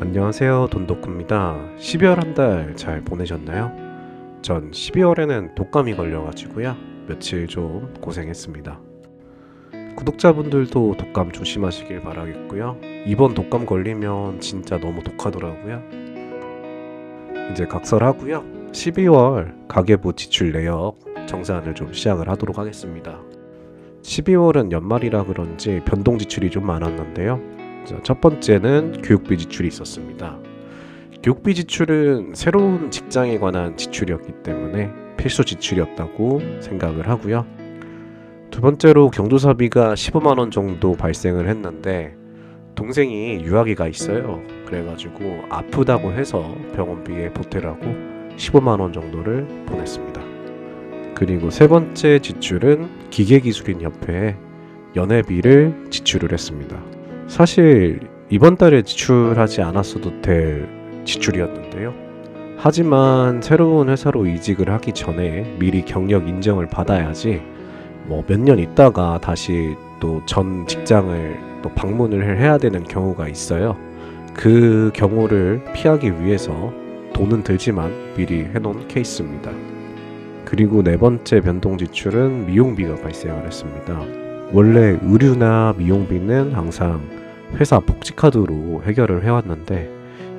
안녕하세요, 돈독구입니다. 12월 한 달 잘 보내셨나요? 전 12월에는 독감이 걸려가지고요. 며칠 좀 고생했습니다. 구독자분들도 독감 조심하시길 바라겠고요. 이번 독감 걸리면 진짜 너무 독하더라고요. 이제 각설하고요. 12월 가계부 지출 내역 정산을 좀 시작을 하도록 하겠습니다. 12월은 연말이라 그런지 변동 지출이 좀 많았는데요. 자, 첫 번째는 교육비 지출이 있었습니다. 교육비 지출은 새로운 직장에 관한 지출이었기 때문에 필수 지출이었다고 생각을 하고요. 두 번째로 경조사비가 15만 원 정도 발생을 했는데 동생이 유아기가 있어요. 그래가지고 아프다고 해서 병원비에 보태라고 15만 원 정도를 보냈습니다. 그리고 세 번째 지출은 기계기술인협회에 연회비를 지출을 했습니다. 사실 이번 달에 지출하지 않았어도 될 지출이었는데요. 하지만 새로운 회사로 이직을 하기 전에 미리 경력 인정을 받아야지 몇 년 있다가 다시 또 전 직장을 또 방문을 해야 되는 경우가 있어요. 그 경우를 피하기 위해서 돈은 들지만 미리 해놓은 케이스입니다. 그리고 네 번째 변동 지출은 미용비가 발생을 했습니다. 원래 의류나 미용비는 항상 회사 복지카드로 해결을 해왔는데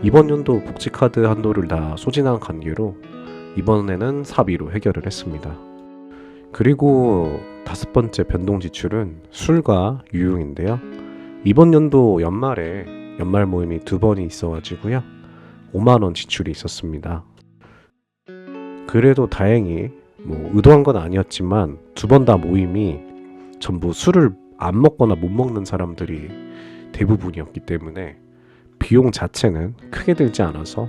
이번 연도 복지카드 한도를 다 소진한 관계로 이번에는 사비로 해결을 했습니다. 그리고 다섯 번째 변동 지출은 술과 유흥인데요. 이번 연도 연말에 연말 모임이 2번이 있어가지고요. 5만 원 지출이 있었습니다. 그래도 다행히 의도한 건 아니었지만 2번 다 모임이 전부 술을 안 먹거나 못 먹는 사람들이 대부분이었기 때문에 비용 자체는 크게 들지 않아서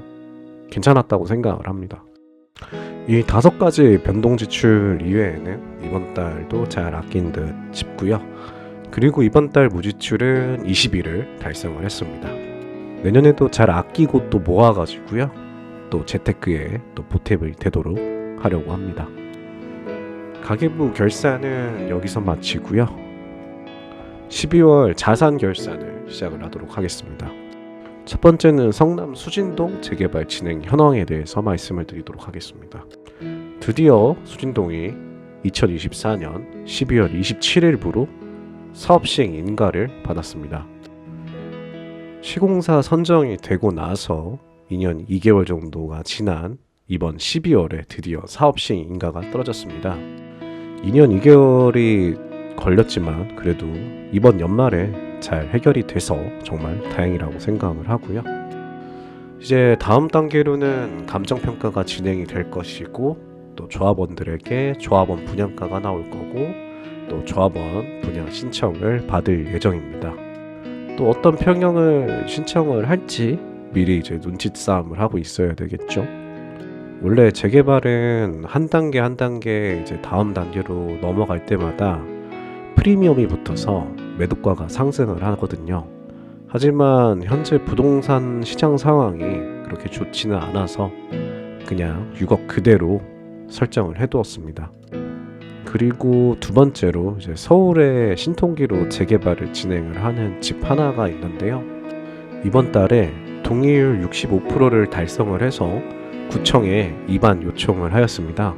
괜찮았다고 생각을 합니다. 이 5가지 변동 지출 이외에는 이번 달도 잘 아낀 듯 싶고요. 그리고 이번 달 무지출은 20일을 달성을 했습니다. 내년에도 잘 아끼고 또 모아가지고요. 또 재테크에 또 보탬이 되도록 하려고 합니다. 가계부 결산은 여기서 마치고요. 12월 자산 결산을 시작을 하도록 하겠습니다. 첫 번째는 성남 수진동 재개발 진행 현황에 대해서 말씀을 드리도록 하겠습니다. 드디어 수진동이 2024년 12월 27일부로 사업시행 인가를 받았습니다. 시공사 선정이 되고 나서 2년 2개월 정도가 지난 이번 12월에 드디어 사업시행 인가가 떨어졌습니다. 2년 2개월이 걸렸지만 그래도 이번 연말에 잘 해결이 돼서 정말 다행이라고 생각을 하고요. 이제 다음 단계로는 감정평가가 진행이 될 것이고 또 조합원들에게 조합원 분양가가 나올 거고 또 조합원 분양 신청을 받을 예정입니다. 또 어떤 평형을 신청을 할지 미리 이제 눈치 싸움을 하고 있어야 되겠죠. 원래 재개발은 한 단계 한 단계 이제 다음 단계로 넘어갈 때마다 프리미엄이 붙어서 매도가가 상승을 하거든요. 하지만 현재 부동산 시장 상황이 그렇게 좋지는 않아서 그냥 6억 그대로 설정을 해두었습니다. 그리고 두 번째로 이제 서울의 신통기로 재개발을 진행을 하는 집 하나가 있는데요. 이번 달에 동의율 65%를 달성을 해서 구청에 입안 요청을 하였습니다.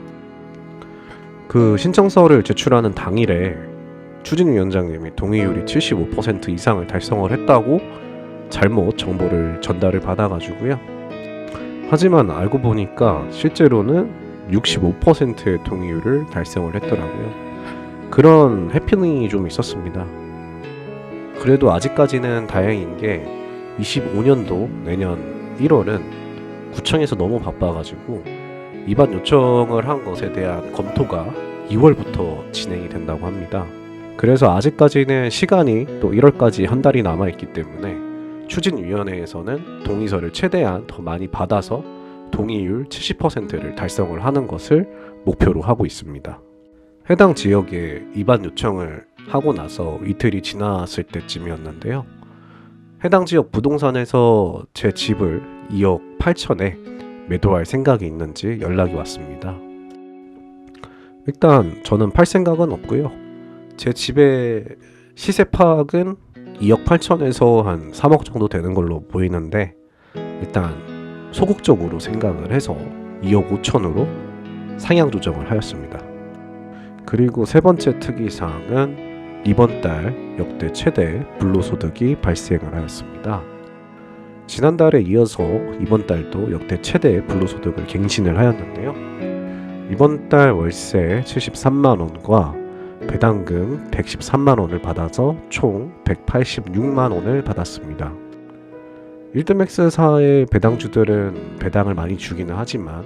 그 신청서를 제출하는 당일에 추진위원장님이 동의율이 75% 이상을 달성을 했다고 잘못 정보를 전달을 받아가지고요. 하지만 알고 보니까 실제로는 65%의 동의율을 달성을 했더라고요. 그런 해프닝이 좀 있었습니다. 그래도 아직까지는 다행인 게 25년도 내년 1월은 구청에서 너무 바빠가지고 입안 요청을 한 것에 대한 검토가 2월부터 진행이 된다고 합니다. 그래서 아직까지는 시간이 또 1월까지 한 달이 남아있기 때문에 추진위원회에서는 동의서를 최대한 더 많이 받아서 동의율 70%를 달성을 하는 것을 목표로 하고 있습니다. 해당 지역에 입안 요청을 하고 나서 이틀이 지났을 때쯤이었는데요. 해당 지역 부동산에서 제 집을 2억 8천에 매도할 생각이 있는지 연락이 왔습니다. 일단 저는 팔 생각은 없고요. 제 집의 시세 파악은 2억 8천에서 한 3억 정도 되는 걸로 보이는데 일단 소극적으로 생각을 해서 2억 5천으로 상향 조정을 하였습니다. 그리고 세 번째 특이사항은 이번 달 역대 최대 불로소득이 발생을 하였습니다. 지난달에 이어서 이번 달도 역대 최대 불로소득을 갱신을 하였는데요. 이번 달 월세 73만 원과 배당금 113만 원을 받아서 총 186만 원을 받았습니다. 일드맥스사의 배당주들은 배당을 많이 주기는 하지만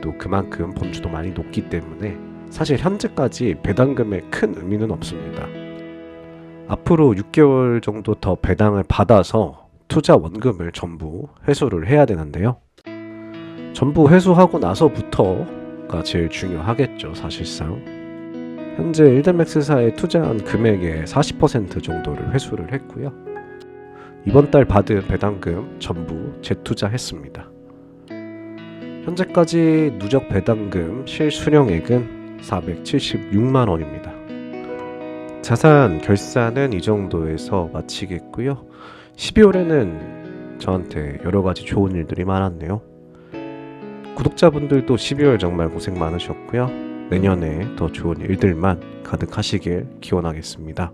또 그만큼 범주도 많이 높기 때문에 사실 현재까지 배당금에 큰 의미는 없습니다. 앞으로 6개월 정도 더 배당을 받아서 투자 원금을 전부 회수를 해야 되는데요. 전부 회수하고 나서부터가 제일 중요하겠죠, 사실상. 현재 일드맥스사에 투자한 금액의 40% 정도를 회수를 했고요. 이번 달 받은 배당금 전부 재투자했습니다. 현재까지 누적 배당금 실수령액은 476만 원입니다. 자산 결산은 이 정도에서 마치겠고요. 12월에는 저한테 여러 가지 좋은 일들이 많았네요. 구독자분들도 12월 정말 고생 많으셨고요. 내년에 더 좋은 일들만 가득하시길 기원하겠습니다.